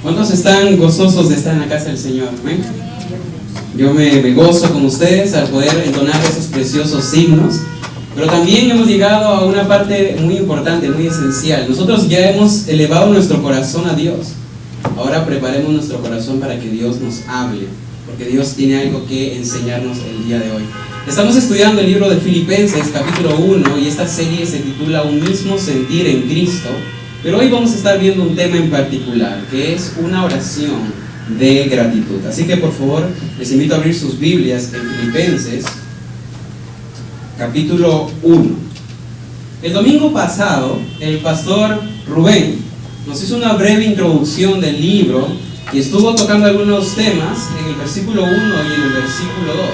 ¿Cuántos están gozosos de estar en la casa del Señor? ¿Eh? Yo me gozo con ustedes al poder entonar esos preciosos himnos. Pero también hemos llegado a una parte muy importante, muy esencial. Nosotros ya hemos elevado nuestro corazón a Dios. Ahora preparemos nuestro corazón para que Dios nos hable, porque Dios tiene algo que enseñarnos el día de hoy. Estamos estudiando el libro de Filipenses, capítulo 1, y esta serie se titula Un mismo sentir en Cristo. Pero hoy vamos a estar viendo un tema en particular, que es una oración de gratitud. Así que por favor, les invito a abrir sus Biblias en Filipenses, capítulo 1. El domingo pasado, el pastor Rubén nos hizo una breve introducción del libro y estuvo tocando algunos temas en el versículo 1 y en el versículo 2.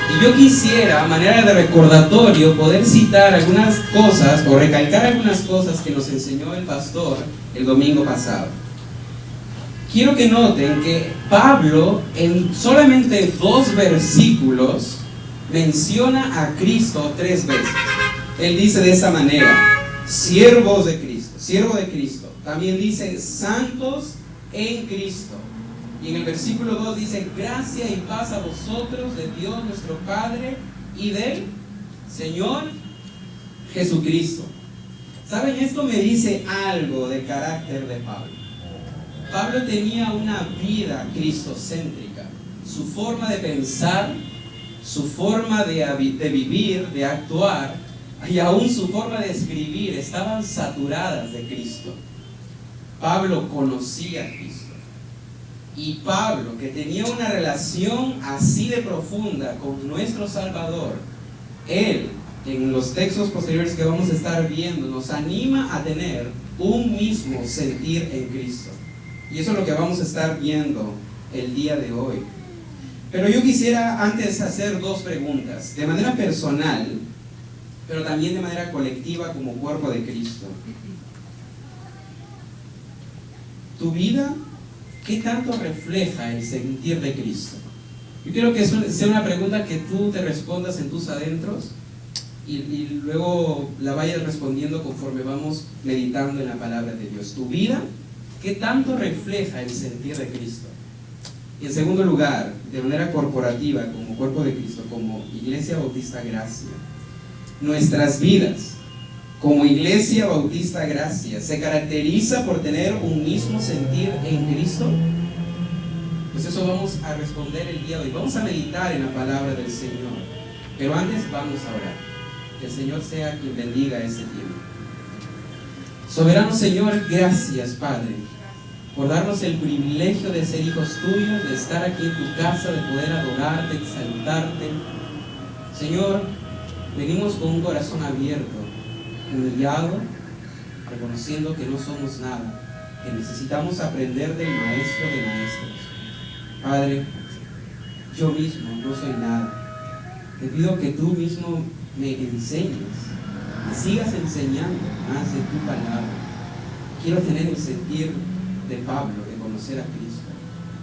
Y yo quisiera, a manera de recordatorio, poder citar algunas cosas o recalcar algunas cosas que nos enseñó el pastor el domingo pasado. Quiero que noten que Pablo, en solamente 2 versículos, menciona a Cristo 3 veces. Él dice de esa manera: siervos de Cristo, siervo de Cristo. También dice santos en Cristo. Y en el versículo 2 dice: gracia y paz a vosotros de Dios nuestro Padre y del Señor Jesucristo. ¿Saben? Esto me dice algo del carácter de Pablo. Pablo tenía una vida cristocéntrica. Su forma de pensar, su forma de vivir, de actuar, y aún su forma de escribir estaban saturadas de Cristo. Pablo conocía a Cristo. Y Pablo, que tenía una relación así de profunda con nuestro Salvador, él, en los textos posteriores que vamos a estar viendo, nos anima a tener un mismo sentir en Cristo. Y eso es lo que vamos a estar viendo el día de hoy. Pero yo quisiera antes hacer 2 preguntas, de manera personal, pero también de manera colectiva como cuerpo de Cristo. ¿Tu vida qué tanto refleja el sentir de Cristo? Yo quiero que eso sea una pregunta que tú te respondas en tus adentros y luego la vayas respondiendo conforme vamos meditando en la palabra de Dios. ¿Tu vida qué tanto refleja el sentir de Cristo? Y en segundo lugar, de manera corporativa, como cuerpo de Cristo, como Iglesia Bautista Gracia, nuestras vidas como Iglesia Bautista Gracia se caracteriza por tener un mismo sentir en Cristo. Pues eso vamos a responder el día de hoy. Vamos a meditar en la palabra del Señor, pero antes vamos a orar. Que el Señor sea quien bendiga este tiempo. Soberano Señor, gracias Padre por darnos el privilegio de ser hijos tuyos, de estar aquí en tu casa, de poder adorarte, exaltarte. Señor, venimos con un corazón abierto, humillado, reconociendo que no somos nada, que necesitamos aprender del Maestro de Maestros. Padre, yo mismo no soy nada. Te pido que tú mismo me enseñes, me sigas enseñando más de tu palabra. Quiero tener el sentir de Pablo, de conocer a Cristo,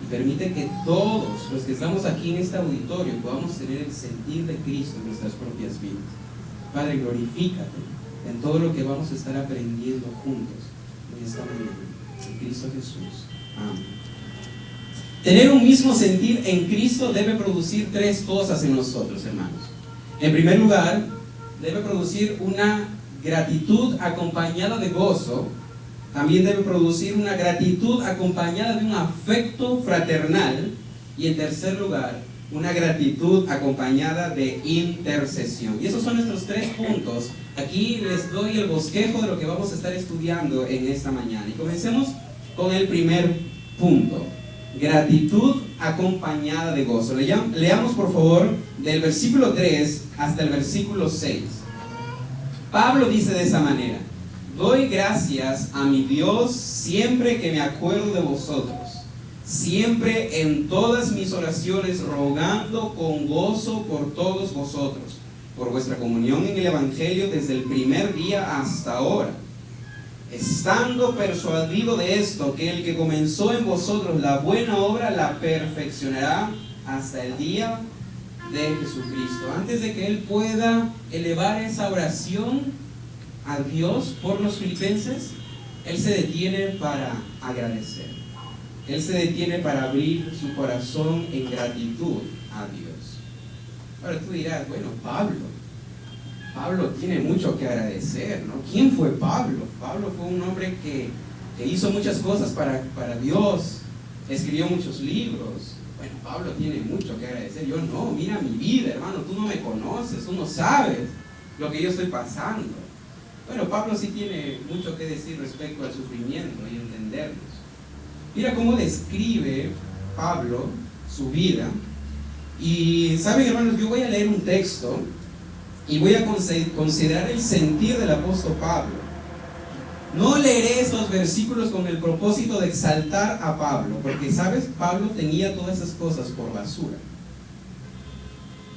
y permite que todos los que estamos aquí en este auditorio podamos tener el sentir de Cristo en nuestras propias vidas. Padre, glorifícate en todo lo que vamos a estar aprendiendo juntos en esta mañana, en Cristo Jesús. Amén. Tener un mismo sentir en Cristo debe producir 3 cosas en nosotros, hermanos. En primer lugar, debe producir una gratitud acompañada de gozo. También debe producir una gratitud acompañada de un afecto fraternal. Y en tercer lugar, una gratitud acompañada de intercesión. Y esos son nuestros 3 puntos. Aquí les doy el bosquejo de lo que vamos a estar estudiando en esta mañana. Y comencemos con el primer punto: gratitud acompañada de gozo. Leamos por favor del versículo 3 hasta el versículo 6. Pablo dice de esa manera: doy gracias a mi Dios siempre que me acuerdo de vosotros, siempre en todas mis oraciones rogando con gozo por todos vosotros, por vuestra comunión en el Evangelio desde el primer día hasta ahora, estando persuadido de esto, que el que comenzó en vosotros la buena obra la perfeccionará hasta el día de Jesucristo. Antes de que él pueda elevar esa oración a Dios por los filipenses, él se detiene para agradecer. él se detiene para abrir su corazón en gratitud a Dios. Ahora tú dirás, bueno, Pablo tiene mucho que agradecer, ¿no? ¿Quién fue Pablo? Pablo fue un hombre que hizo muchas cosas para Dios, escribió muchos libros. Bueno, Pablo tiene mucho que agradecer. Yo no, mira mi vida, hermano, tú no me conoces, tú no sabes lo que yo estoy pasando. Bueno, Pablo sí tiene mucho que decir respecto al sufrimiento y entendernos. Mira cómo describe Pablo su vida. Y saben, hermanos, yo voy a leer un texto y voy a considerar el sentir del apóstol Pablo. No leeré estos versículos con el propósito de exaltar a Pablo, porque, ¿sabes? Pablo tenía todas esas cosas por basura,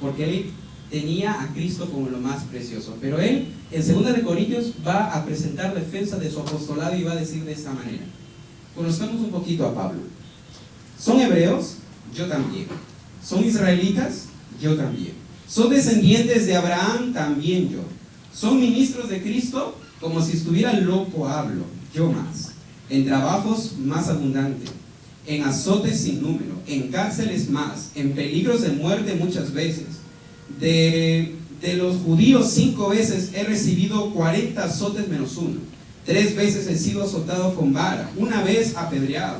porque él tenía a Cristo como lo más precioso. Pero él, en 2 de Corintios, va a presentar defensa de su apostolado y va a decir de esta manera. Conozcamos un poquito a Pablo. ¿Son hebreos? Yo también. ¿Son israelitas? Yo también. ¿Son descendientes de Abraham? También yo. ¿Son ministros de Cristo? Como si estuviera loco hablo, yo más. En trabajos más abundantes, en azotes sin número, en cárceles más, en peligros de muerte muchas veces. De los judíos 5 veces he recibido 40 azotes menos 1. 3 veces he sido azotado con vara, 1 vez apedreado.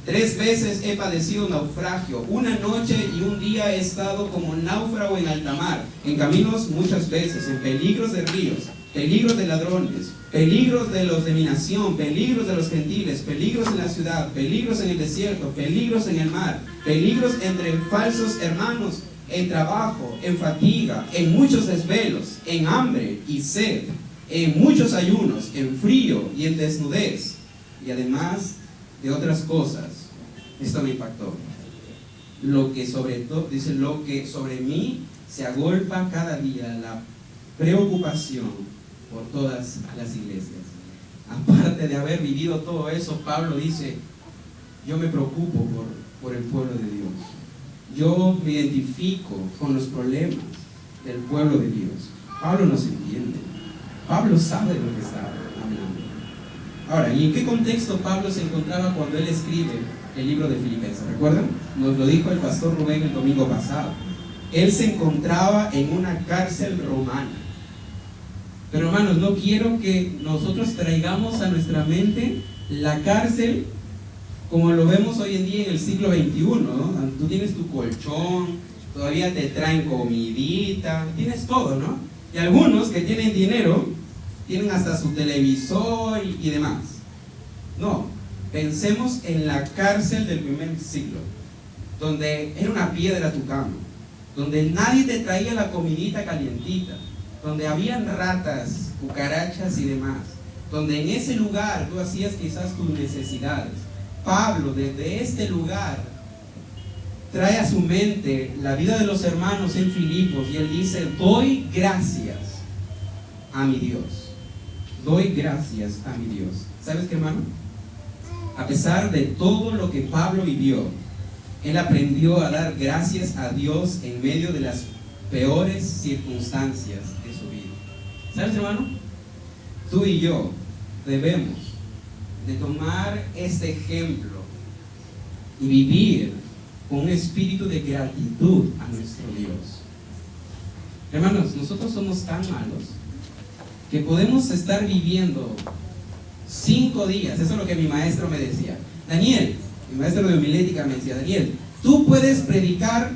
3 veces he padecido naufragio, 1 noche y 1 día he estado como náufrago en alta mar, en caminos muchas veces, en peligros de ríos, peligros de ladrones, peligros de los de mi nación, peligros de los gentiles, peligros en la ciudad, peligros en el desierto, peligros en el mar, peligros entre falsos hermanos, en trabajo, en fatiga, en muchos desvelos, en hambre y sed, en muchos ayunos, en frío y en desnudez, y además de otras cosas. Esto me impactó. Lo que sobre mí se agolpa cada día la preocupación por todas las iglesias. Aparte de haber vivido todo eso, Pablo dice, yo me preocupo por el pueblo de Dios. Yo me identifico con los problemas del pueblo de Dios. Pablo nos entiende. Pablo sabe de lo que está hablando. Ahora, ¿y en qué contexto Pablo se encontraba cuando él escribe el libro de Filipenses? ¿Recuerdan? Nos lo dijo el pastor Rubén el domingo pasado. Él se encontraba en una cárcel romana. Pero hermanos, no quiero que nosotros traigamos a nuestra mente la cárcel como lo vemos hoy en día en el siglo XXI, ¿no? Tú tienes tu colchón, todavía te traen comidita, tienes todo, ¿no? Y algunos que tienen dinero, tienen hasta su televisor y demás. No, pensemos en la cárcel del primer siglo, donde era una piedra tu cama, donde nadie te traía la comidita calientita, donde habían ratas, cucarachas y demás, donde en ese lugar tú hacías quizás tus necesidades. Pablo desde este lugar trae a su mente la vida de los hermanos en Filipos y él dice, doy gracias a mi Dios. Doy gracias a mi Dios. ¿Sabes qué, hermano? A pesar de todo lo que Pablo vivió, él aprendió a dar gracias a Dios en medio de las peores circunstancias de su vida. ¿Sabes, hermano? Tú y yo debemos de tomar este ejemplo y vivir con un espíritu de gratitud a nuestro Dios. Hermanos, nosotros somos tan malos que podemos estar viviendo 5 días, eso es lo que mi maestro me decía. Daniel, mi maestro de homilética me decía, Daniel, tú puedes predicar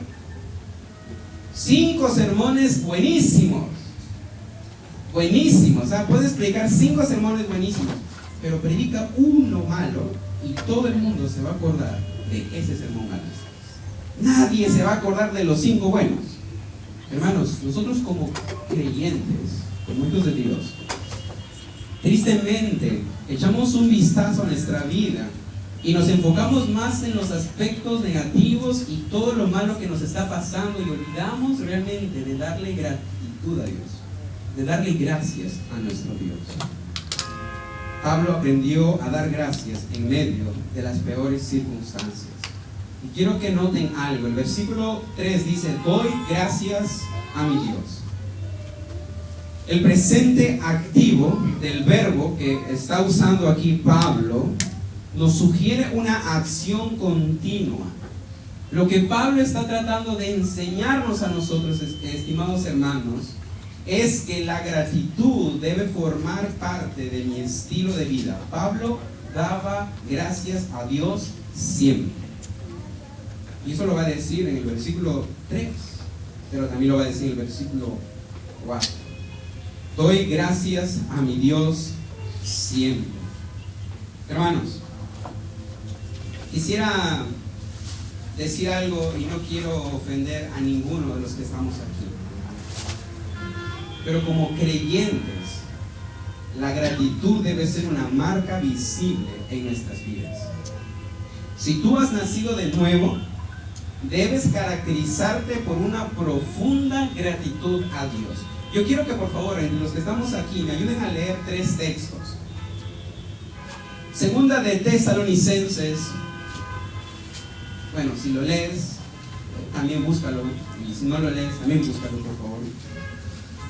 5 sermones buenísimos, o sea, puedes predicar 5 sermones buenísimos, pero predica uno malo y todo el mundo se va a acordar de ese sermón malo. Nadie se va a acordar de los 5 buenos. Hermanos, nosotros como creyentes, como hijos de Dios, tristemente echamos un vistazo a nuestra vida y nos enfocamos más en los aspectos negativos y todo lo malo que nos está pasando y olvidamos realmente de darle gratitud a Dios, de darle gracias a nuestro Dios. Pablo aprendió a dar gracias en medio de las peores circunstancias. Y quiero que noten algo. El versículo 3 dice, doy gracias a mi Dios. El presente activo del verbo que está usando aquí Pablo nos sugiere una acción continua. Lo que Pablo está tratando de enseñarnos a nosotros, estimados hermanos, es que la gratitud debe formar parte de mi estilo de vida. Pablo daba gracias a Dios siempre. Y eso lo va a decir en el versículo 3, pero también lo va a decir en el versículo 4. Doy gracias a mi Dios siempre. Hermanos, quisiera decir algo y no quiero ofender a ninguno de los que estamos aquí. Pero como creyentes, la gratitud debe ser una marca visible en nuestras vidas. Si tú has nacido de nuevo, debes caracterizarte por una profunda gratitud a Dios. Yo quiero que por favor, entre los que estamos aquí, me ayuden a leer 3 textos. Segunda de Tesalonicenses. Bueno, si lo lees, también búscalo. Y si no lo lees, también búscalo, por favor.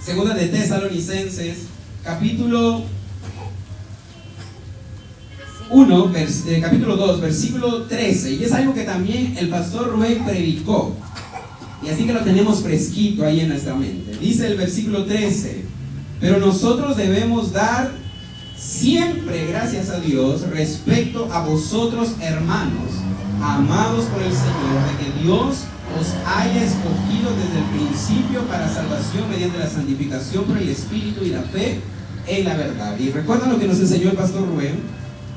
Segunda de Tesalonicenses, capítulo 1, capítulo 2, versículo 13. Y es algo que también el pastor Rubén predicó. Y así que lo tenemos fresquito ahí en nuestra mente. Dice el versículo 13: pero nosotros debemos dar siempre gracias a Dios respecto a vosotros, hermanos, amados por el Señor, de que Dios os haya escogido desde el principio para salvación mediante la santificación por el Espíritu y la fe en la verdad. Y recuerdan lo que nos enseñó el pastor Rubén,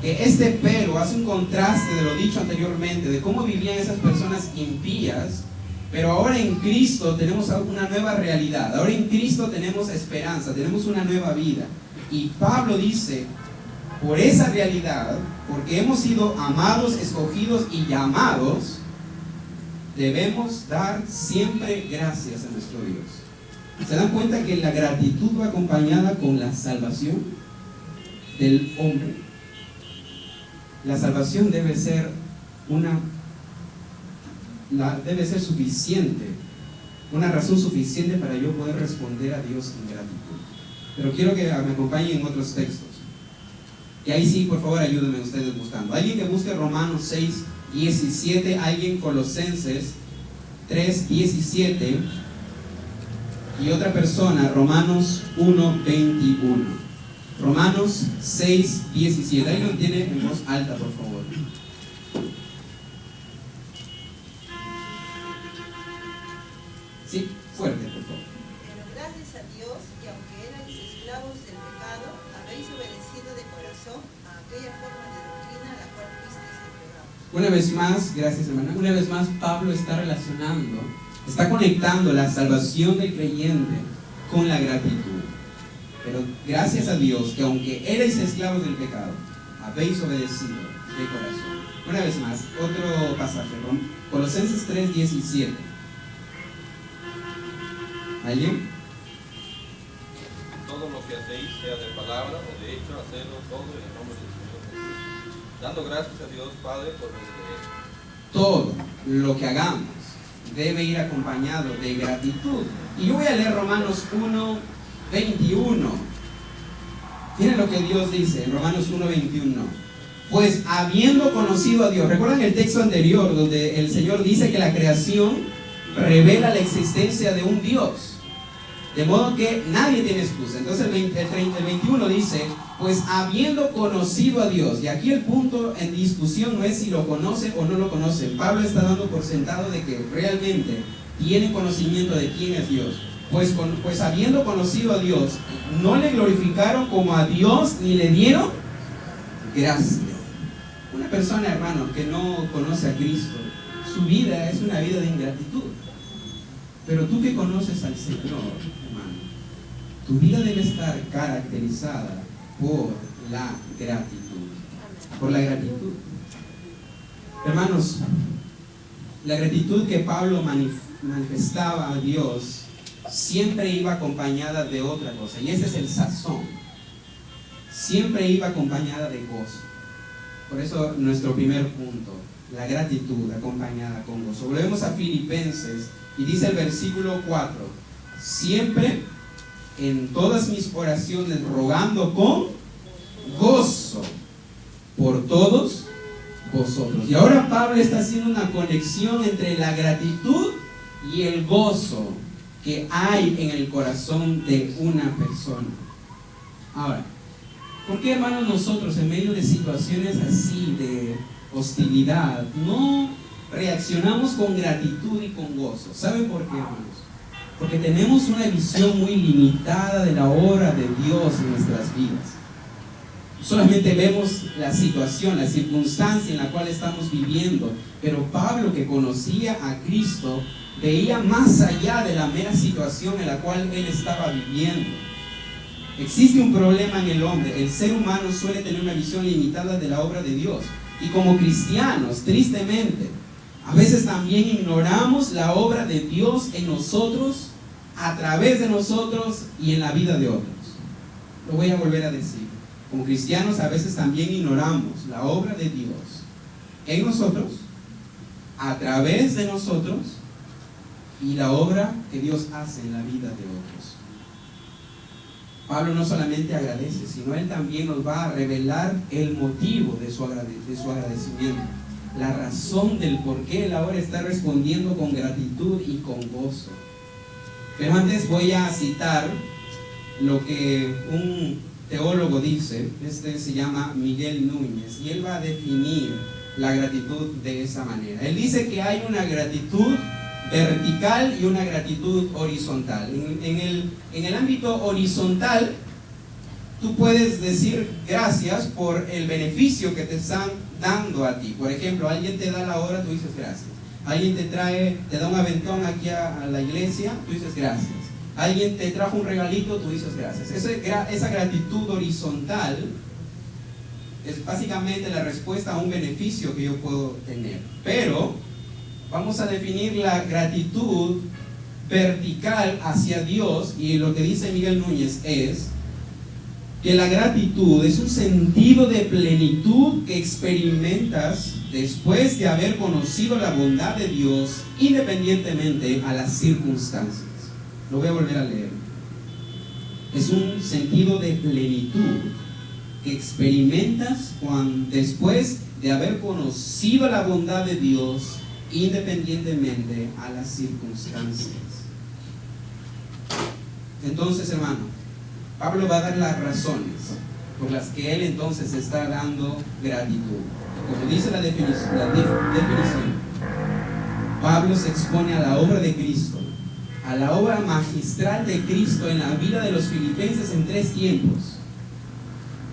que este pero hace un contraste de lo dicho anteriormente, de cómo vivían esas personas impías, pero ahora en Cristo tenemos una nueva realidad. Ahora en Cristo tenemos esperanza, tenemos una nueva vida. Y Pablo dice, por esa realidad, porque hemos sido amados, escogidos y llamados, debemos dar siempre gracias a nuestro Dios. ¿Se dan cuenta que la gratitud va acompañada con la salvación del hombre? La salvación debe ser debe ser suficiente, una razón suficiente para yo poder responder a Dios en gratitud. Pero quiero que me acompañen en otros textos. Y ahí sí, por favor, ayúdenme ustedes buscando. Alguien que busque Romanos 6, 17, alguien Colosenses 3, 17, y otra persona Romanos 1, 21. Romanos 6, 17. Ahí lo tiene en voz alta, por favor. Sí, fuerte, por favor. Pero gracias a Dios, que aunque erais esclavos del pecado, habéis obedecido de corazón a aquella forma de doctrina a la cual fuisteis entregados. Una vez más, gracias hermana, una vez más Pablo está relacionando, está conectando la salvación del creyente con la gratitud. Pero gracias a Dios, que aunque erais esclavos del pecado, habéis obedecido de corazón. Una vez más, otro pasaje, Colosenses 3, 17. ¿Alguien? Todo lo que hacéis, sea de palabra o de hecho, hacedlo todo en el nombre del Señor Jesús, dando gracias a Dios Padre por medio de él. Todo lo que hagamos debe ir acompañado de gratitud. Y yo voy a leer Romanos 1, 21. Miren lo que Dios dice en Romanos 1, 21. Pues habiendo conocido a Dios, ¿recuerdan el texto anterior donde el Señor dice que la creación revela la existencia de un Dios? De modo que nadie tiene excusa. Entonces el 21 dice, pues habiendo conocido a Dios, y aquí el punto en discusión no es si lo conocen o no lo conocen. Pablo está dando por sentado de que realmente tienen conocimiento de quién es Dios. Pues habiendo conocido a Dios, no le glorificaron como a Dios ni le dieron gracias. Una persona, hermano, que no conoce a Cristo, su vida es una vida de ingratitud. Pero tú que conoces al Señor, hermano, tu vida debe estar caracterizada por la gratitud. Por la gratitud. Hermanos, la gratitud que Pablo manifestaba a Dios siempre iba acompañada de otra cosa, y ese es el sazón. Siempre iba acompañada de gozo. Por eso nuestro primer punto, la gratitud acompañada con gozo. Volvemos a Filipenses y dice el versículo 4: siempre en todas mis oraciones rogando con gozo por todos vosotros. Y ahora Pablo está haciendo una conexión entre la gratitud y el gozo que hay en el corazón de una persona. Ahora, ¿por qué, hermanos, nosotros en medio de situaciones así de hostilidad no reaccionamos con gratitud y con gozo? ¿Saben por qué, hermanos? Porque tenemos una visión muy limitada de la obra de Dios en nuestras vidas. Solamente vemos la situación, la circunstancia en la cual estamos viviendo. Pero Pablo, que conocía a Cristo, veía más allá de la mera situación en la cual él estaba viviendo. Existe un problema en el hombre. El ser humano suele tener una visión limitada de la obra de Dios. Y como cristianos, tristemente, a veces también ignoramos la obra de Dios en nosotros, a través de nosotros y en la vida de otros. Lo voy a volver a decir. Como cristianos a veces también ignoramos la obra de Dios en nosotros, a través de nosotros y la obra que Dios hace en la vida de otros. Pablo no solamente agradece, sino él también nos va a revelar el motivo de su agradecimiento, la razón del por qué él ahora está respondiendo con gratitud y con gozo. Pero antes voy a citar lo que un teólogo dice. Este se llama Miguel Núñez y él va a definir la gratitud de esa manera. Él dice que hay una gratitud vertical y una gratitud horizontal. En el ámbito horizontal, tú puedes decir gracias por el beneficio que te están dando a ti. Por ejemplo, alguien te da la hora, tú dices gracias. Alguien te da un aventón aquí a la iglesia, tú dices gracias. Alguien te trajo un regalito, tú dices gracias. Esa gratitud horizontal es básicamente la respuesta a un beneficio que yo puedo tener. Pero vamos a definir la gratitud vertical hacia Dios, y lo que dice Miguel Núñez es que la gratitud es un sentido de plenitud que experimentas después de haber conocido la bondad de Dios independientemente a las circunstancias. Lo voy a volver a leer. Es un sentido de plenitud que experimentas después de haber conocido la bondad de Dios independientemente a las circunstancias. Entonces, hermano, Pablo va a dar las razones por las que él entonces está dando gratitud. Como dice la definición, Pablo se expone a la obra de Cristo, a la obra magistral de Cristo en la vida de los filipenses en 3 tiempos: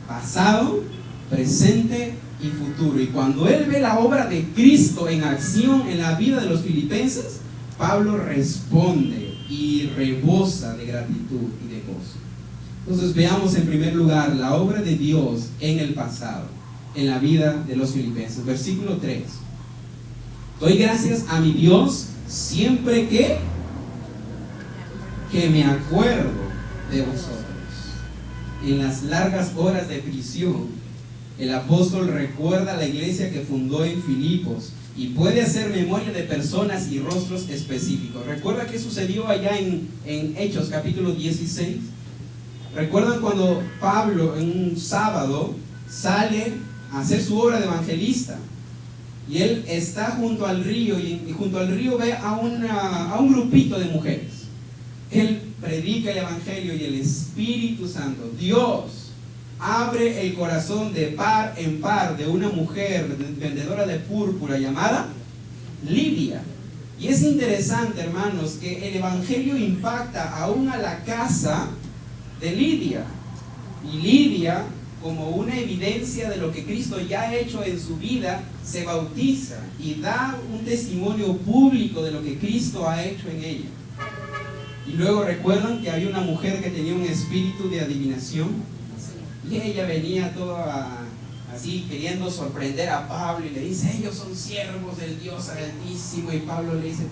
pasado, presente y futuro. Y cuando él ve la obra de Cristo en acción en la vida de los filipenses, Pablo responde y rebosa de gratitud y de gozo. Entonces veamos en primer lugar la obra de Dios en el pasado, en la vida de los filipenses. Versículo 3. Doy gracias a mi Dios siempre que me acuerdo de vosotros. En las largas horas de prisión, el apóstol recuerda a la iglesia que fundó en Filipos y puede hacer memoria de personas y rostros específicos. ¿Recuerda qué sucedió allá en Hechos capítulo 16? ¿Recuerdan cuando Pablo en un sábado sale a hacer su obra de evangelista? Y él está junto al río y junto al río ve a un grupito de mujeres. Él predica el evangelio y el Espíritu Santo, Dios, abre el corazón de par en par de una mujer vendedora de púrpura llamada Lidia. Y es interesante, hermanos, que el evangelio impacta aún a la casa de Lidia. Y Lidia, como una evidencia de lo que Cristo ya ha hecho en su vida, se bautiza y da un testimonio público de lo que Cristo ha hecho en ella. Y luego recuerdan que había una mujer que tenía un espíritu de adivinación, y ella venía toda así queriendo sorprender a Pablo y le dice: ellos son siervos del Dios Altísimo. Y Pablo le dice: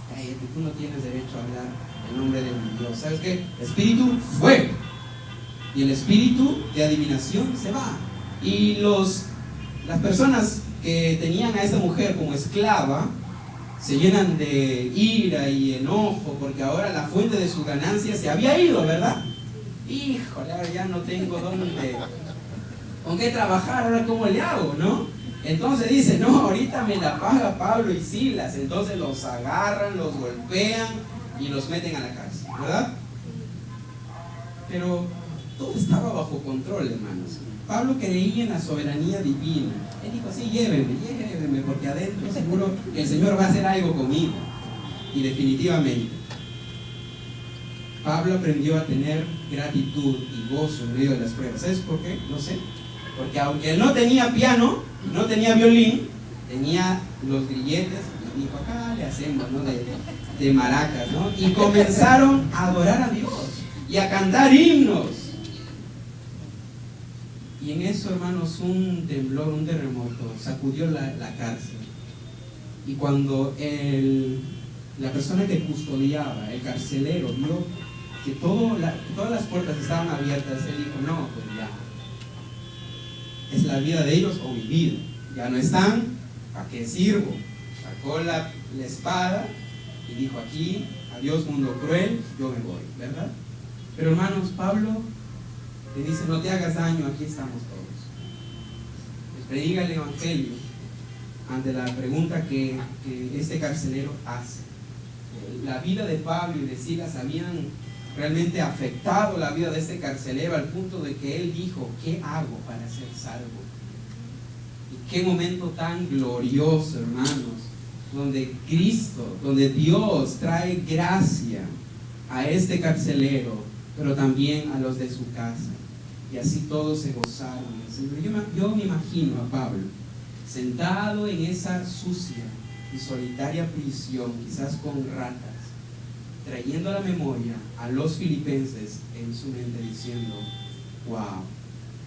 cállate, tú no tienes derecho a hablar en nombre de mi Dios. ¿Sabes qué? El espíritu fue, y el espíritu de adivinación se va. Y las personas que tenían a esta mujer como esclava se llenan de ira y enojo, porque ahora la fuente de su ganancia se había ido, ¿verdad? Híjole, ahora ya no tengo con qué trabajar, ahora cómo le hago, ¿no? Entonces dice, no, ahorita me la paga Pablo y Silas. Entonces los agarran, los golpean y los meten a la cárcel, ¿verdad? Pero todo estaba bajo control, hermanos. Pablo creía en la soberanía divina. Él dijo, sí, llévenme, porque adentro seguro que el Señor va a hacer algo conmigo. Y definitivamente, Pablo aprendió a tener gratitud y gozo en medio de las pruebas. ¿Sabes por qué? No sé. Porque aunque él no tenía piano, no tenía violín, tenía los grilletes, y dijo, acá le hacemos, ¿no? de maracas, ¿no? Y comenzaron a adorar a Dios y a cantar himnos. Y en eso, hermanos, un temblor, un terremoto sacudió la cárcel. Y cuando la persona que custodiaba, el carcelero, vio que todas las puertas estaban abiertas, él dijo, no, pues ya, es la vida de ellos o mi vida. Ya no están, ¿para qué sirvo? Sacó la espada y dijo, aquí, adiós mundo cruel, yo me voy, ¿verdad? Pero hermanos, Pablo le dice, no te hagas daño, aquí estamos todos. Les predica el evangelio ante la pregunta que este carcelero hace. La vida de Pablo y de Silas habían realmente afectado la vida de este carcelero al punto de que él dijo, ¿qué hago para ser salvo? Y qué momento tan glorioso, hermanos, donde Cristo, donde Dios trae gracia a este carcelero, pero también a los de su casa. Y así todos se gozaron. Yo me imagino a Pablo sentado en esa sucia y solitaria prisión, quizás con ratas, trayendo a la memoria a los filipenses en su mente diciendo, wow,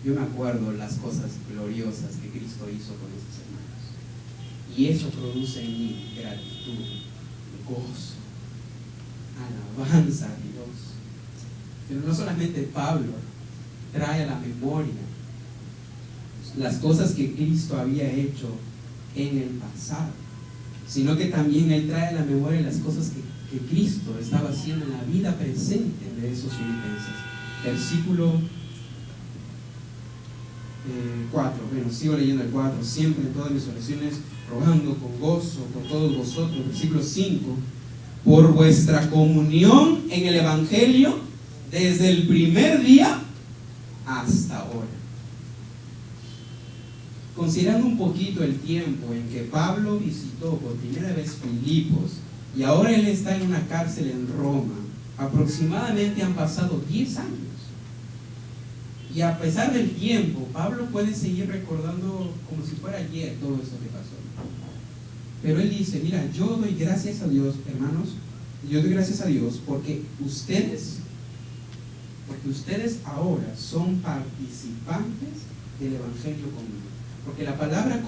yo me acuerdo las cosas gloriosas que Cristo hizo con estos hermanos. Y eso produce en mí gratitud, gozo, alabanza a Dios. Pero no solamente Pablo trae a la memoria las cosas que Cristo había hecho en el pasado, sino que también él trae a la memoria las cosas que Cristo estaba haciendo en la vida presente de esos filipenses. Versículo 4, bueno, sigo leyendo el 4, siempre en todas mis oraciones rogando con gozo por todos vosotros. Versículo 5, por vuestra comunión en el Evangelio desde el primer día hasta ahora. Considerando un poquito el tiempo en que Pablo visitó por primera vez Filipos y ahora él está en una cárcel en Roma, aproximadamente han pasado 10 años. Y a pesar del tiempo, Pablo puede seguir recordando como si fuera ayer todo esto que pasó. Pero él dice, mira, yo doy gracias a Dios, hermanos, yo doy gracias a Dios porque ustedes ahora son participantes del Evangelio conmigo. Porque la palabra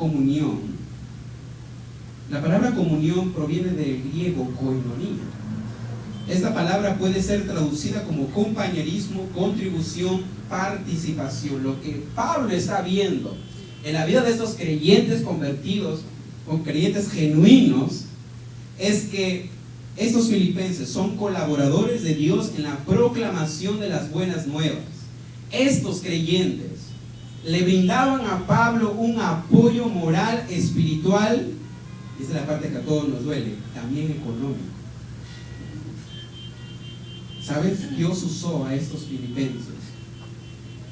comunión proviene del griego koinonia. Esta palabra puede ser traducida como compañerismo, contribución, participación. Lo que Pablo está viendo en la vida de estos creyentes convertidos, o creyentes genuinos, es que estos filipenses son colaboradores de Dios en la proclamación de las buenas nuevas. Estos creyentes le brindaban a Pablo un apoyo moral, espiritual, y esa es la parte que a todos nos duele, también económico. ¿Sabes? Dios usó a estos filipenses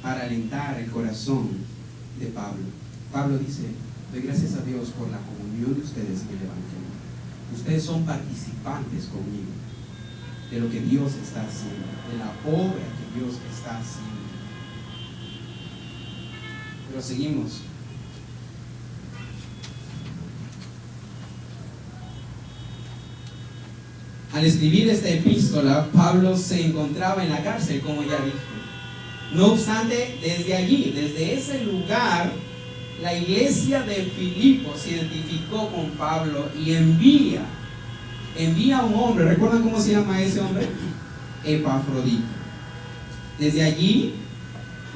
para alentar el corazón de Pablo. Pablo dice, doy gracias a Dios por la comunión de ustedes en el Evangelio. Ustedes son participantes conmigo de lo que Dios está haciendo, de la obra que Dios está haciendo. Pero seguimos. Al escribir esta epístola, Pablo se encontraba en la cárcel, como ya dije. No obstante, desde allí, desde ese lugar, la iglesia de Filipos se identificó con Pablo y envía a un hombre. ¿Recuerdan cómo se llama ese hombre? Epafrodito. Desde allí,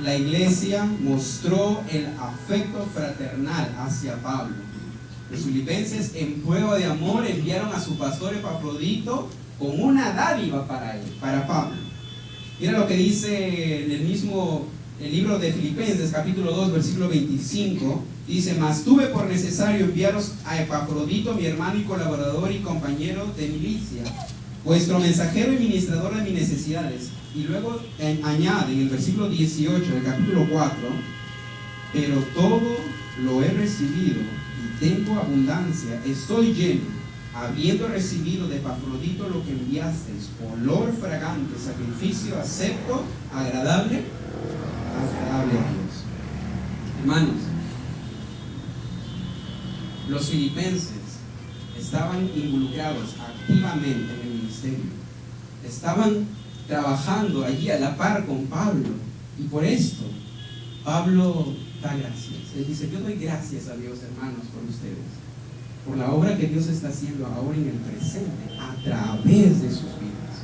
la iglesia mostró el afecto fraternal hacia Pablo. Los filipenses, en prueba de amor, enviaron a su pastor Epafrodito con una dádiva para él, para Pablo. Mira lo que dice el libro de Filipenses, capítulo 2, versículo 25. Dice, mas tuve por necesario enviaros a Epafrodito, mi hermano y colaborador y compañero de milicia, vuestro mensajero y ministrador de mis necesidades. Y luego añade en el versículo 18 del capítulo 4, pero todo lo he recibido y tengo abundancia, estoy lleno, habiendo recibido de Epafrodito lo que enviasteis, olor fragante, sacrificio acepto, agradable a Dios. Hermanos, los filipenses estaban involucrados activamente en el ministerio, estaban trabajando allí a la par con Pablo, y por esto Pablo da gracias. Él dice, yo doy gracias a Dios, hermanos, por ustedes, por la obra que Dios está haciendo ahora en el presente a través de sus vidas.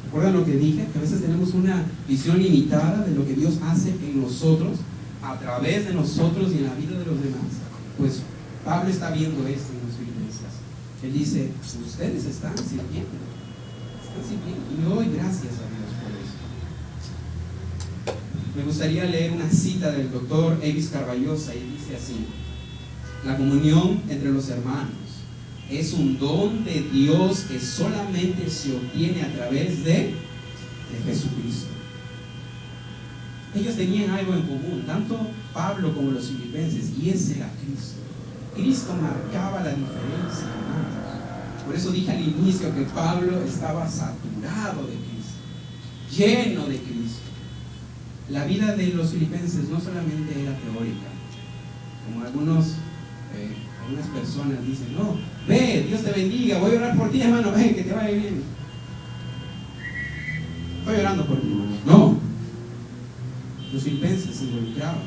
¿Recuerdan lo que dije? Que a veces tenemos una visión limitada de lo que Dios hace en nosotros, a través de nosotros y en la vida de los demás. Pues Pablo está viendo esto en los filipenses. Él dice, ustedes están sirviendo, y doy gracias a Dios por eso. Me gustaría leer una cita del doctor Evis Carballosa, y dice así: la comunión entre los hermanos es un don de Dios que solamente se obtiene a través de Jesucristo. Ellos tenían algo en común, tanto Pablo como los filipenses, y ese era Cristo. Cristo marcaba la diferencia, hermanos. Por eso dije al inicio que Pablo estaba saturado de Cristo, lleno de Cristo. La vida de los filipenses no solamente era teórica, como algunas personas dicen, no, ve, Dios te bendiga, voy a orar por ti, hermano, ven, que te vaya bien. Estoy orando por ti, hermano. No, los filipenses se involucraban,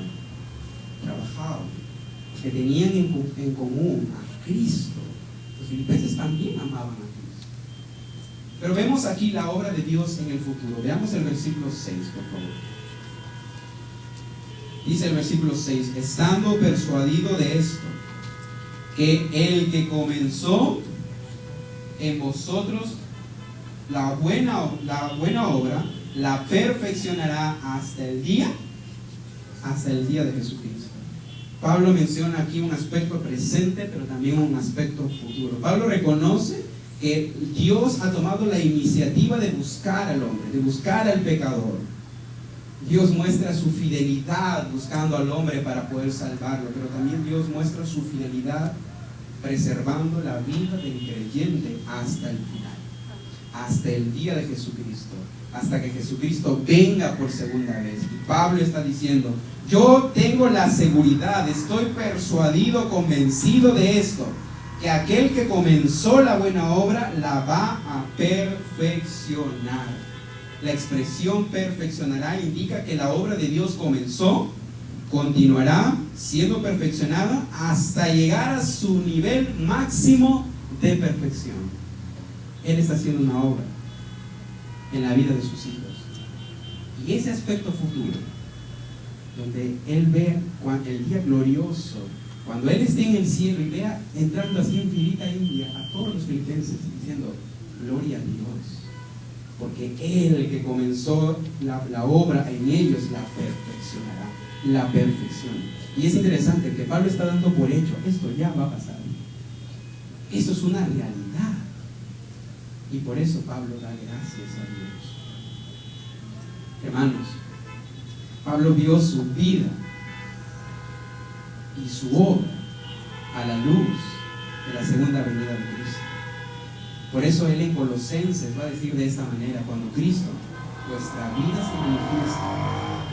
trabajaban, que tenían en común a Cristo. Los filipenses también amaban a Cristo. Pero vemos aquí la obra de Dios en el futuro. Veamos el versículo 6, por favor. Dice el versículo 6, estando persuadido de esto, que el que comenzó en vosotros la buena obra, la perfeccionará hasta el día de Jesucristo. Pablo menciona aquí un aspecto presente, pero también un aspecto futuro. Pablo reconoce que Dios ha tomado la iniciativa de buscar al hombre, de buscar al pecador. Dios muestra su fidelidad buscando al hombre para poder salvarlo, pero también Dios muestra su fidelidad preservando la vida del creyente hasta el final, hasta el día de Jesucristo, hasta que Jesucristo venga por segunda vez. Y Pablo está diciendo, yo tengo la seguridad, estoy persuadido, convencido de esto, que aquel que comenzó la buena obra la va a perfeccionar. La expresión perfeccionará indica que la obra de Dios comenzó, continuará siendo perfeccionada hasta llegar a su nivel máximo de perfección. Él está haciendo una obra en la vida de sus hijos. Y ese aspecto futuro, donde Él ve el día glorioso, cuando Él esté en el cielo y vea entrando así en filita india a todos los filipenses diciendo, gloria a Dios, porque Él, el que comenzó la obra en ellos, la perfeccionará, la perfección. Y es interesante que Pablo está dando por hecho, esto ya va a pasar, esto es una realidad, y por eso Pablo da gracias a Dios. Hermanos, Pablo vio su vida y su obra a la luz de la segunda venida de Cristo. Por eso él en Colosenses va a decir de esta manera, cuando Cristo, vuestra vida se manifiesta,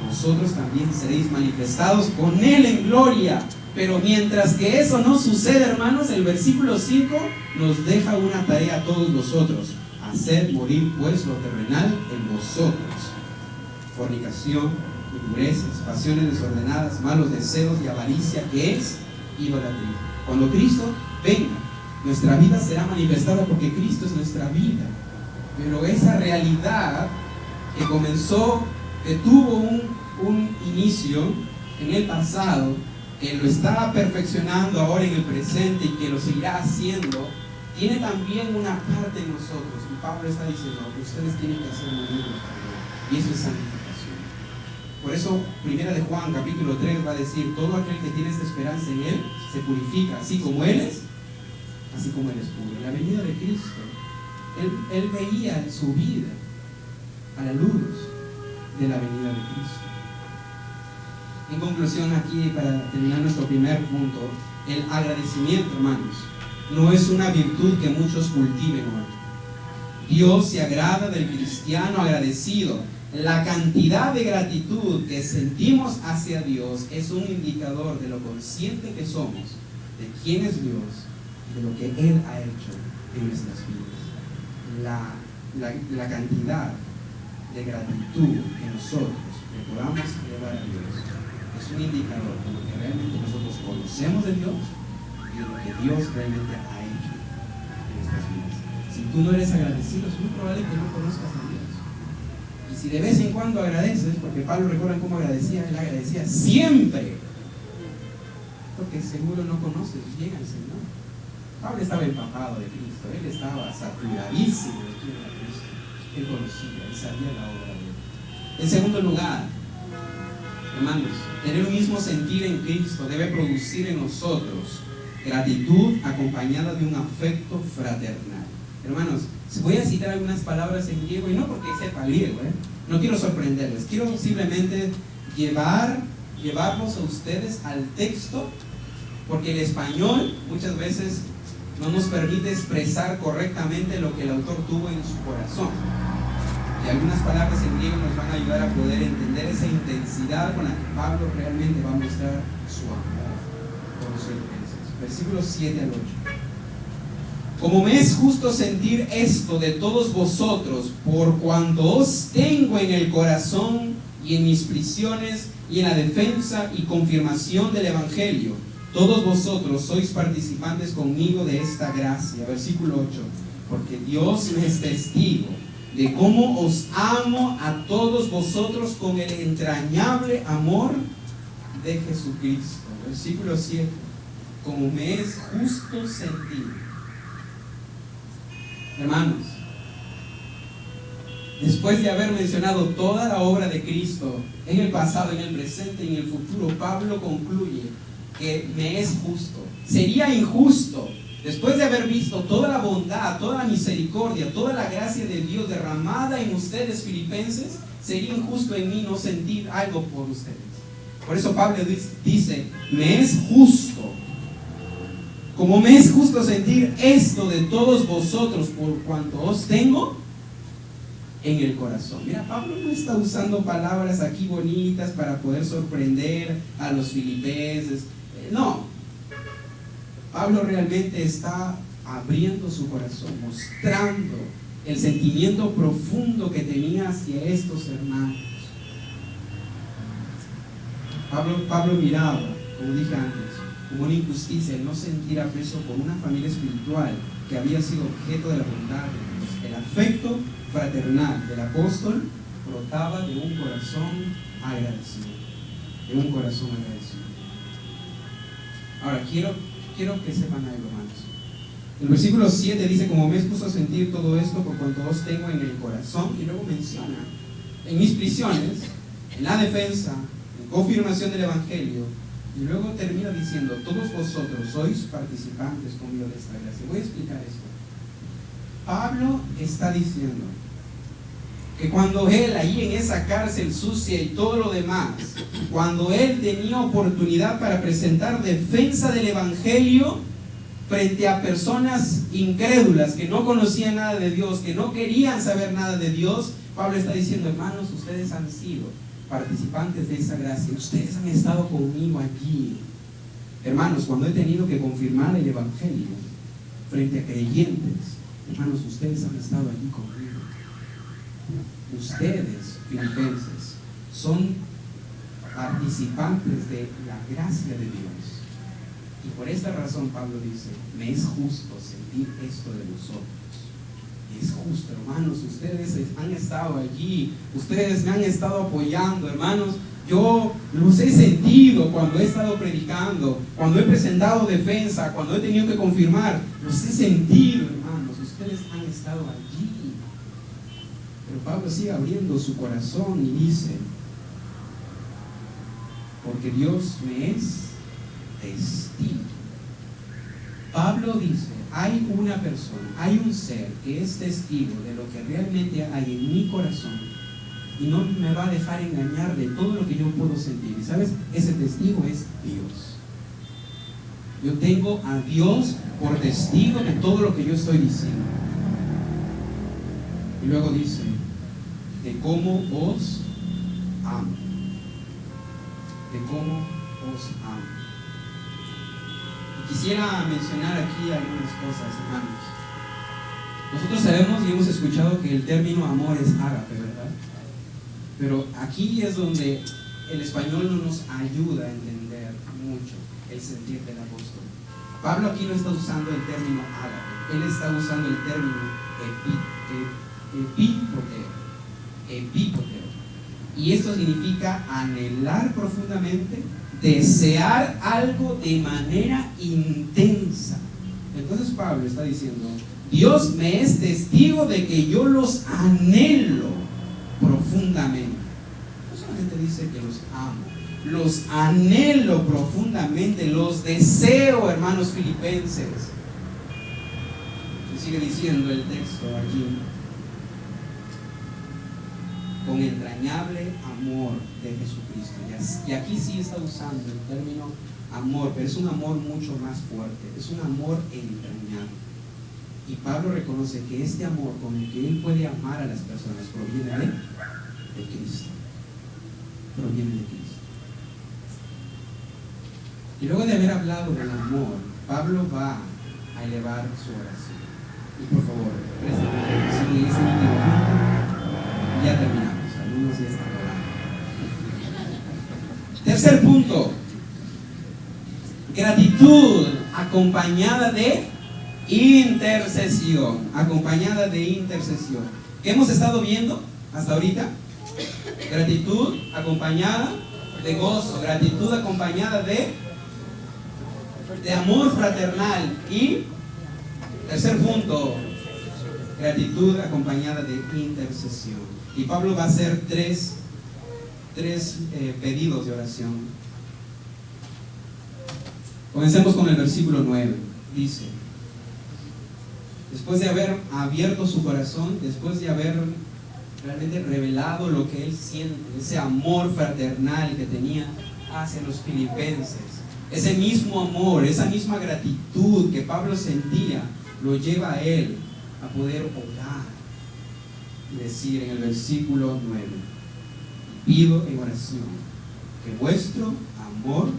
vosotros también seréis manifestados con Él en gloria. Pero mientras que eso no sucede, hermanos, el versículo 5 nos deja una tarea a todos nosotros: hacer morir pues lo terrenal en vosotros: fornicación, impurezas, pasiones desordenadas, malos deseos y avaricia, que es idolatría. Cuando Cristo venga, nuestra vida será manifestada, porque Cristo es nuestra vida. Pero esa realidad que comenzó, que tuvo un inicio en el pasado, que lo está perfeccionando ahora en el presente y que lo seguirá haciendo, tiene también una parte en nosotros. Y Pablo está diciendo, ustedes tienen que hacer morir, y eso es santificación. Por eso, primera de Juan, capítulo 3, va a decir, todo aquel que tiene esta esperanza en Él, se purifica, así como Él es puro. La venida de Cristo, Él veía su vida a la luz de la venida de Cristo. En conclusión, aquí, para terminar nuestro primer punto, el agradecimiento, hermanos, no es una virtud que muchos cultiven hoy. Dios se agrada del cristiano agradecido. La cantidad de gratitud que sentimos hacia Dios es un indicador de lo consciente que somos, de quién es Dios, de lo que Él ha hecho en nuestras vidas. La cantidad de gratitud que nosotros le podamos elevar a Dios es un indicador de lo que realmente nosotros conocemos de Dios y de lo que Dios realmente ha hecho en nuestras vidas. Si tú no eres agradecido, es muy probable que no conozcas a Dios. Y si de vez en cuando agradeces, porque Pablo, recuerda cómo agradecía, él agradecía siempre, porque seguro no conoces bien al Señor. Pablo estaba empapado de Cristo, él estaba saturadísimo de quién era Cristo, él conocía, él sabía la obra de Él. En segundo lugar, hermanos, tener un mismo sentir en Cristo debe producir en nosotros gratitud acompañada de un afecto fraternal. Hermanos, voy a citar algunas palabras en griego, y no porque sepa griego, no quiero sorprenderles, quiero simplemente llevarlos a ustedes al texto, porque el español muchas veces no nos permite expresar correctamente lo que el autor tuvo en su corazón. Y algunas palabras en griego nos van a ayudar a poder entender esa intensidad con la que Pablo realmente va a mostrar su amor por los filipenses. Versículos 7 al 8. Como me es justo sentir esto de todos vosotros, por cuanto os tengo en el corazón y en mis prisiones y en la defensa y confirmación del Evangelio, todos vosotros sois participantes conmigo de esta gracia. Versículo 8. Porque Dios me es testigo de cómo os amo a todos vosotros con el entrañable amor de Jesucristo. Versículo 7. Como me es justo sentir. Hermanos, después de haber mencionado toda la obra de Cristo en el pasado, en el presente y en el futuro, Pablo concluye que me es justo. Sería injusto, después de haber visto toda la bondad, toda la misericordia, toda la gracia de Dios derramada en ustedes, filipenses, sería injusto en mí no sentir algo por ustedes. Por eso Pablo dice, me es justo. Como me es justo sentir esto de todos vosotros, por cuanto os tengo en el corazón. Mira, Pablo no está usando palabras aquí bonitas para poder sorprender a los filipenses. No. Pablo realmente está abriendo su corazón, mostrando el sentimiento profundo que tenía hacia estos hermanos. Pablo miraba, como dije antes, como una injusticia el no sentir aprecio por una familia espiritual que había sido objeto de la bondad de Dios. El afecto fraternal del apóstol brotaba de un corazón agradecido. De un corazón agradecido. Ahora, quiero que sepan algo, hermanos. El versículo 7 dice, como me es justo sentir todo esto por cuanto os tengo en el corazón, y luego menciona, en mis prisiones, en la defensa, en confirmación del Evangelio, y luego termina diciendo, todos vosotros sois participantes conmigo de esta gracia. Voy a explicar esto. Pablo está diciendo que cuando él, ahí en esa cárcel sucia y todo lo demás, cuando él tenía oportunidad para presentar defensa del Evangelio frente a personas incrédulas que no conocían nada de Dios, que no querían saber nada de Dios, Pablo está diciendo, hermanos, ustedes han sido participantes de esa gracia, ustedes han estado conmigo allí. Hermanos, cuando he tenido que confirmar el Evangelio frente a creyentes, hermanos, ustedes han estado allí conmigo. Ustedes, filipenses, son participantes de la gracia de Dios. Y por esta razón Pablo dice, me es justo sentir esto de vosotros. Es justo, hermanos, ustedes han estado allí, ustedes me han estado apoyando, hermanos. Yo los he sentido cuando he estado predicando, cuando he presentado defensa, cuando he tenido que confirmar, los he sentido, hermanos, ustedes han estado allí. Pero Pablo sigue abriendo su corazón y dice, porque Dios me es testigo. Pablo dice, hay una persona, hay un ser que es testigo de lo que realmente hay en mi corazón y no me va a dejar engañar de todo lo que yo puedo sentir. Y sabes, ese testigo es Dios. Yo tengo a Dios por testigo de todo lo que yo estoy diciendo. Y luego dice, de cómo os amo. De cómo os amo. Y quisiera mencionar aquí algunas cosas, hermanos. Nosotros sabemos y hemos escuchado que el término amor es ágape, ¿verdad? Pero aquí es donde el español no nos ayuda a entender mucho el sentir del apóstol. Pablo aquí no está usando el término ágape, él está usando el término epipoteo. Y esto significa anhelar profundamente, desear algo de manera intensa. Entonces Pablo está diciendo, Dios me es testigo de que yo los anhelo profundamente. No solamente dice que los amo, los anhelo profundamente, los deseo, hermanos filipenses. Y sigue diciendo el texto allí, con entrañable amor de Jesucristo. Y aquí sí está usando el término amor, pero es un amor mucho más fuerte, es un amor entrañable. Y Pablo reconoce que este amor con el que él puede amar a las personas proviene de Cristo. Proviene de Cristo. Y luego de haber hablado del amor, Pablo va a elevar su oración. Y por favor, presten atención en este último punto. Ya terminamos, algunos ya están hablando. Tercer punto, gratitud acompañada de intercesión. Acompañada de intercesión. ¿Qué hemos estado viendo hasta ahorita? Gratitud acompañada de gozo, gratitud acompañada de amor fraternal. Y tercer punto, gratitud acompañada de intercesión. Y Pablo va a hacer tres pedidos de oración. Comencemos con el versículo 9. Dice, después de haber abierto su corazón, después de haber realmente revelado lo que él siente, ese amor fraternal que tenía hacia los filipenses, ese mismo amor, esa misma gratitud que Pablo sentía, lo lleva a él a poder orar y decir en el versículo 9, pido en oración que vuestro amor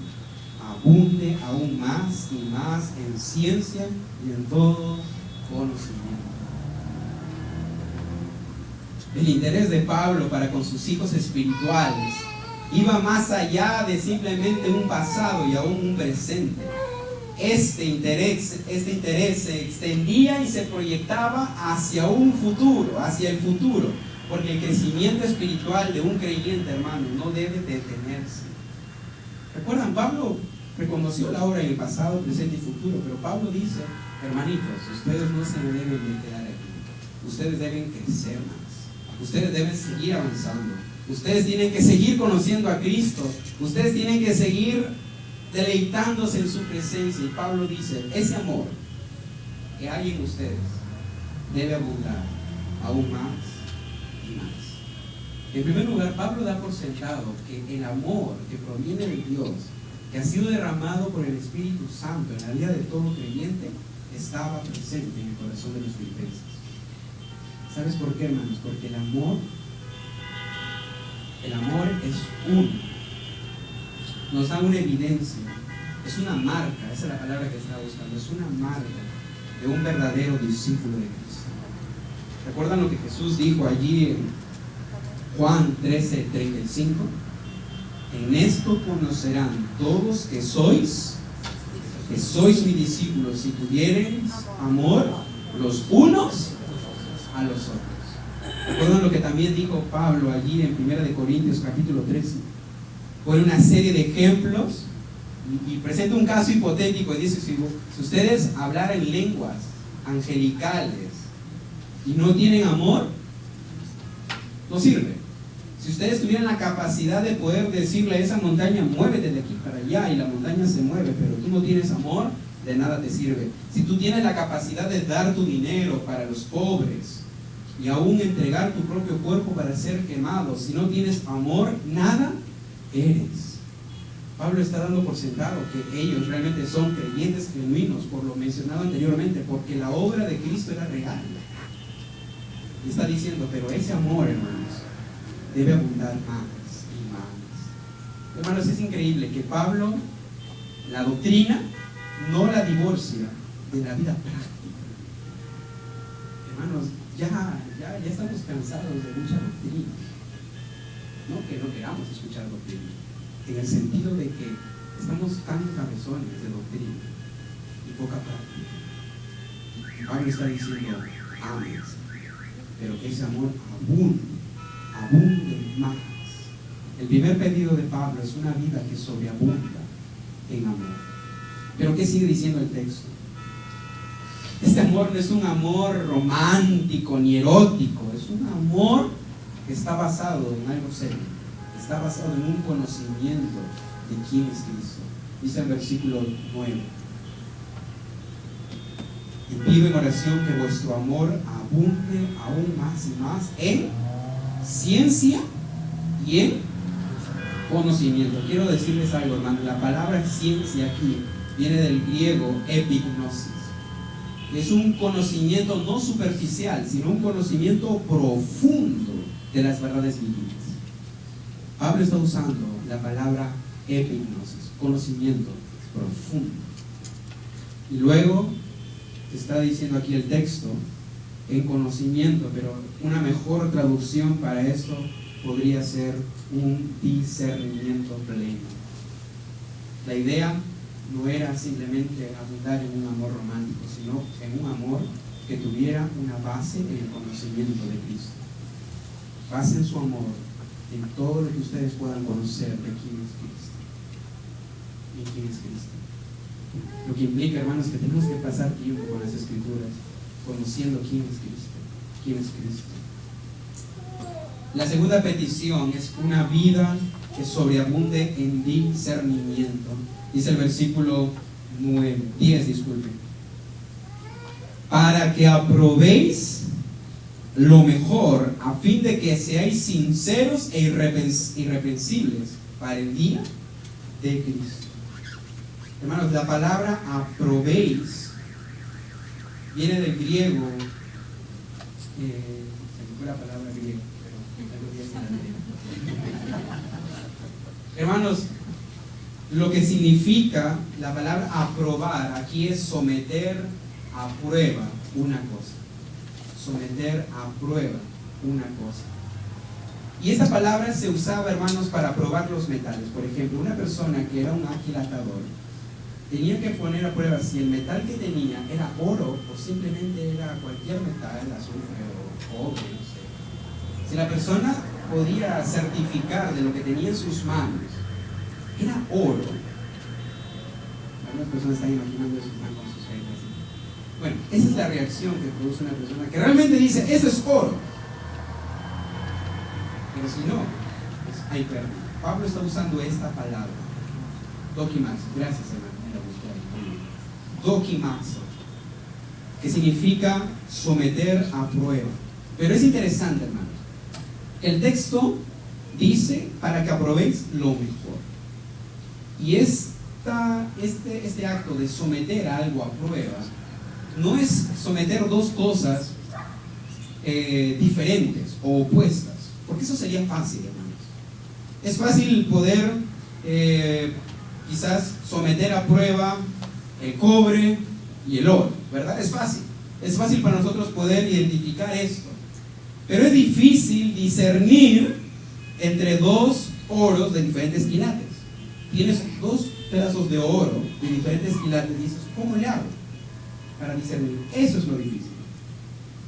abunde aún más y más en ciencia y en todo conocimiento. El interés de Pablo para con sus hijos espirituales iba más allá de simplemente un pasado y aún un presente. Este interés se extendía y se proyectaba hacia un futuro, hacia el futuro, porque el crecimiento espiritual de un creyente, hermano, no debe detenerse. ¿Recuerdan? Pablo reconoció la obra en el pasado, presente y futuro, pero Pablo dice, hermanitos, ustedes no se deben de quedar aquí, ustedes deben crecer más, ustedes deben seguir avanzando, ustedes tienen que seguir conociendo a Cristo, ustedes tienen que seguir deleitándose en su presencia. Y Pablo dice, ese amor que hay en ustedes debe abundar aún más y más. En primer lugar, Pablo da por sentado que el amor que proviene de Dios, que ha sido derramado por el Espíritu Santo en la vida de todo creyente, estaba presente en el corazón de los filipenses. ¿Sabes por qué, hermanos? Porque el amor es uno. Nos da una evidencia, es una marca, esa es la palabra que estaba buscando, es una marca de un verdadero discípulo de Cristo. ¿Recuerdan lo que Jesús dijo allí en Juan 13:35? En esto conocerán todos que sois mis discípulos, si tuviereis amor los unos a los otros. ¿Recuerdan lo que también dijo Pablo allí en 1 Corintios capítulo 13? Pone una serie de ejemplos y presenta un caso hipotético y dice, si ustedes hablaran lenguas angelicales y no tienen amor, no sirve. Si ustedes tuvieran la capacidad de poder decirle a esa montaña, muévete de aquí para allá, y la montaña se mueve, pero tú no tienes amor, de nada te sirve. Si tú tienes la capacidad de dar tu dinero para los pobres y aún entregar tu propio cuerpo para ser quemado, si no tienes amor, nada eres. Pablo está dando por sentado que ellos realmente son creyentes genuinos, por lo mencionado anteriormente, porque la obra de Cristo era real. Y está diciendo, pero ese amor, hermanos, debe abundar más y más. Hermanos, es increíble que Pablo, la doctrina, no la divorcia de la vida práctica. Hermanos, ya estamos cansados de mucha doctrina. No que no queramos escuchar doctrina, en el sentido de que estamos tan cabezones de doctrina y poca práctica. Y Pablo está diciendo, ámense, pero que ese amor abunde más. El primer pedido de Pablo es una vida que sobreabunda en amor. Pero ¿qué sigue diciendo el texto? Este amor no es un amor romántico ni erótico, es un amor que está basado en algo serio, está basado en un conocimiento de quién es Cristo. Dice el versículo 9: y pido en oración que vuestro amor abunde aún más y más en ciencia y en conocimiento. Quiero decirles algo, hermano. La palabra ciencia aquí viene del griego epignosis. Es un conocimiento no superficial, sino un conocimiento profundo de las verdades bíblicas. Pablo está usando la palabra epignosis, conocimiento profundo. Y luego está diciendo aquí el texto, en conocimiento, pero una mejor traducción para esto podría ser un discernimiento pleno. La idea no era simplemente abundar en un amor romántico, sino en un amor que tuviera una base en el conocimiento de Cristo. Basen su amor en todo lo que ustedes puedan conocer de quién es Cristo. ¿Y quién es Cristo? Lo que implica, hermanos, que tenemos que pasar tiempo con las Escrituras, conociendo quién es Cristo. ¿Quién es Cristo? La segunda petición es una vida que sobreabunde en discernimiento. Dice el versículo 10, disculpen. Para que aprobéis lo mejor, a fin de que seáis sinceros e irreprensibles para el día de Cristo. Hermanos, la palabra aprobéis viene del griego, se me fue la palabra griega, pero hermanos, lo que significa la palabra aprobar aquí es someter a prueba una cosa. Someter a prueba una cosa. Y esta palabra se usaba, hermanos, para probar los metales. Por ejemplo, una persona que era un aquilatador tenía que poner a prueba si el metal que tenía era oro o simplemente era cualquier metal, azufre o cobre, no sé. Si la persona podía certificar de lo que tenía en sus manos era oro. Algunas personas están imaginando eso, están con sus caídas. Bueno, esa es la reacción que produce una persona que realmente dice, eso es oro. Pero si no, pues hay pérdida. Pablo está usando esta palabra, dokimazo. Gracias, hermano. Dokimazo, que significa someter a prueba. Pero es interesante, hermano. El texto dice para que aprobéis lo mejor. Y este acto de someter algo a prueba no es someter dos cosas diferentes o opuestas, porque eso sería fácil, hermanos. Es fácil poder quizás someter a prueba el cobre y el oro, ¿verdad? Es fácil para nosotros poder identificar esto, pero es difícil discernir entre dos oros de diferentes quilates. Tienes dos pedazos de oro de diferentes quilates y dices, ¿cómo le hago para discernir? Eso es lo difícil.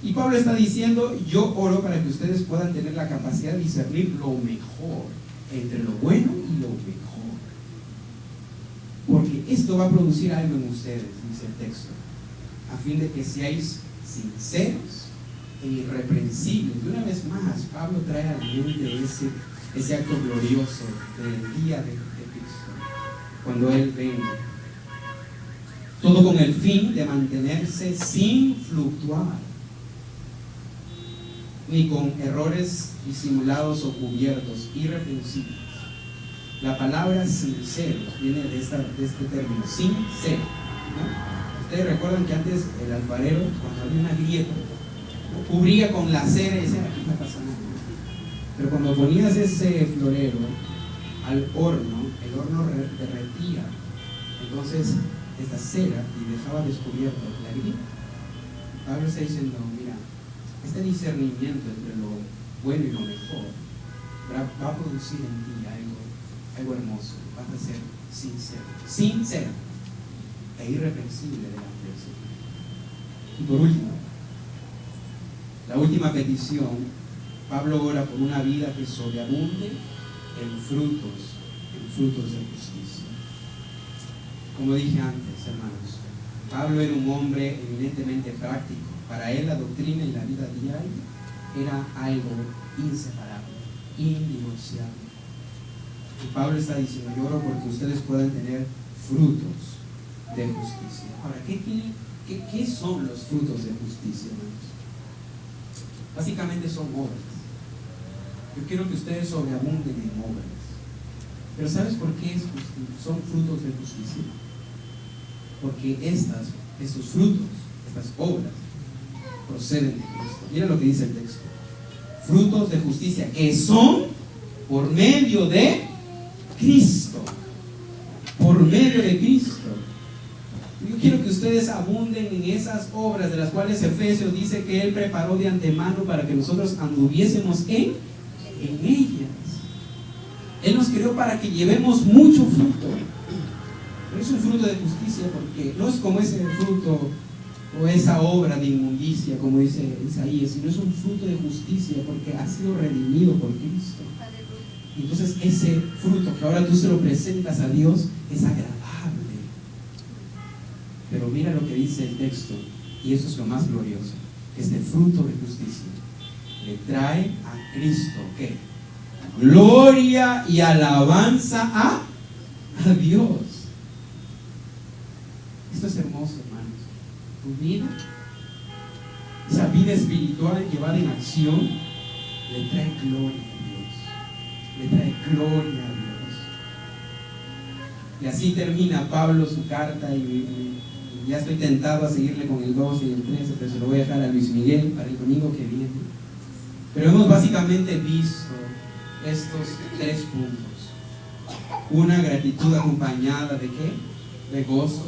Y Pablo está diciendo, yo oro para que ustedes puedan tener la capacidad de discernir lo mejor entre lo bueno y lo mejor. Porque esto va a producir algo en ustedes, dice el texto, a fin de que seáis sinceros e irreprensibles. De una vez más, Pablo trae a la mente ese acto glorioso del día de Cristo, cuando Él venga. Todo con el fin de mantenerse sin fluctuar, ni con errores disimulados o cubiertos, irreprensibles. La palabra sinceros viene de este término, sincero, ¿no? Ustedes recuerdan que antes el alfarero, cuando había una grieta, ¿no?, cubría con la cera y decía, aquí no pasa nada. Pero cuando ponías ese florero al horno, el horno derretía entonces esta cera y dejaba descubierto la grieta. Pablo está diciendo, mira, este discernimiento entre lo bueno y lo mejor va a producir en ti algo hermoso. Vas a ser sincero e irreprensible delante del Señor. Y por último, la última petición, Pablo ora por una vida que sobreabunde en frutos de justicia. Como dije antes, hermanos, Pablo era un hombre eminentemente práctico. Para él la doctrina y la vida diaria era algo inseparable, indivociable. Y Pablo está diciendo, yo oro porque ustedes puedan tener frutos de justicia. Ahora, ¿qué son los frutos de justicia, hermanos? Básicamente son obras. Yo quiero que ustedes sobreabunden en obras. Pero ¿sabes por qué son frutos de justicia? Porque estos frutos, estas obras, proceden de Cristo. Mira lo que dice el texto. Frutos de justicia que son por medio de Cristo. Por medio de Cristo. Yo quiero que ustedes abunden en esas obras de las cuales Efesios dice que Él preparó de antemano para que nosotros anduviésemos en ellas. Él nos creó para que llevemos mucho fruto. No es un fruto de justicia porque no es como ese fruto o esa obra de inmundicia, como dice Isaías, sino es un fruto de justicia porque ha sido redimido por Cristo. Entonces ese fruto que ahora tú se lo presentas a Dios es agradable. Pero mira lo que dice el texto, y eso es lo más glorioso. Este fruto de justicia le trae a Cristo, ¿qué? Gloria y alabanza a Dios. Esto es hermoso, hermanos. Tu vida, esa vida espiritual llevada en acción, le trae gloria a Dios. Le trae gloria a Dios. Y así termina Pablo su carta y ya estoy tentado a seguirle con el 12 y el 13, pero se lo voy a dejar a Luis Miguel para el domingo que viene. Pero hemos básicamente visto estos 3 puntos. Una gratitud acompañada de ¿qué? De gozo.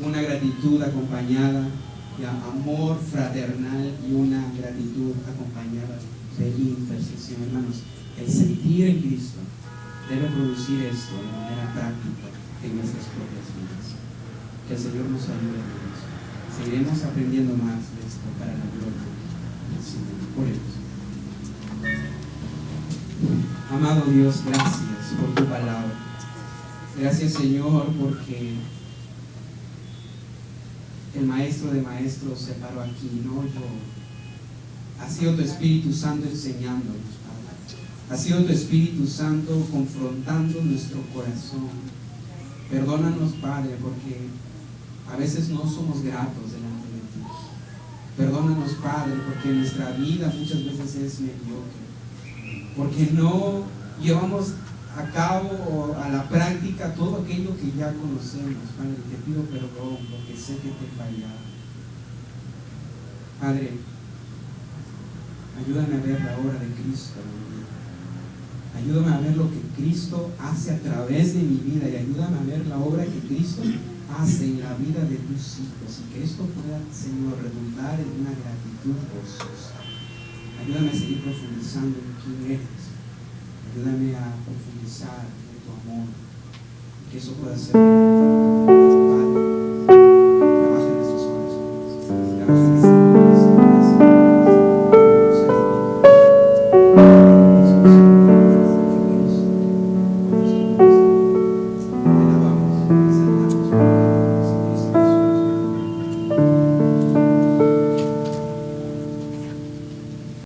Una gratitud acompañada de amor fraternal y una gratitud acompañada de intercesión. Hermanos, el sentir en Cristo debe producir esto de manera práctica en nuestras propias vidas. Que el Señor nos ayude en eso. Seguiremos aprendiendo más de esto para la gloria del Señor. Por eso. Amado Dios, gracias por tu palabra. Gracias, Señor, porque el Maestro de Maestros se paró aquí, no yo. Ha sido tu Espíritu Santo enseñándonos, Padre. Ha sido tu Espíritu Santo confrontando nuestro corazón. Perdónanos, Padre, porque a veces no somos gratos delante de ti. Perdónanos, Padre, porque nuestra vida muchas veces es mediocre. Porque no llevamos a cabo o a la práctica todo aquello que ya conocemos. Padre, te pido perdón porque sé que te he fallado. Padre, ayúdame a ver la obra de Cristo en mi vida. Ayúdame a ver lo que Cristo hace a través de mi vida y ayúdame a ver la obra que Cristo hace en la vida de tus hijos y que esto pueda, Señor, redundar en una gratitud gozosa. Ayúdame a seguir profundizando en quién eres. Ayúdame a profundizar en tu amor y que eso pueda ser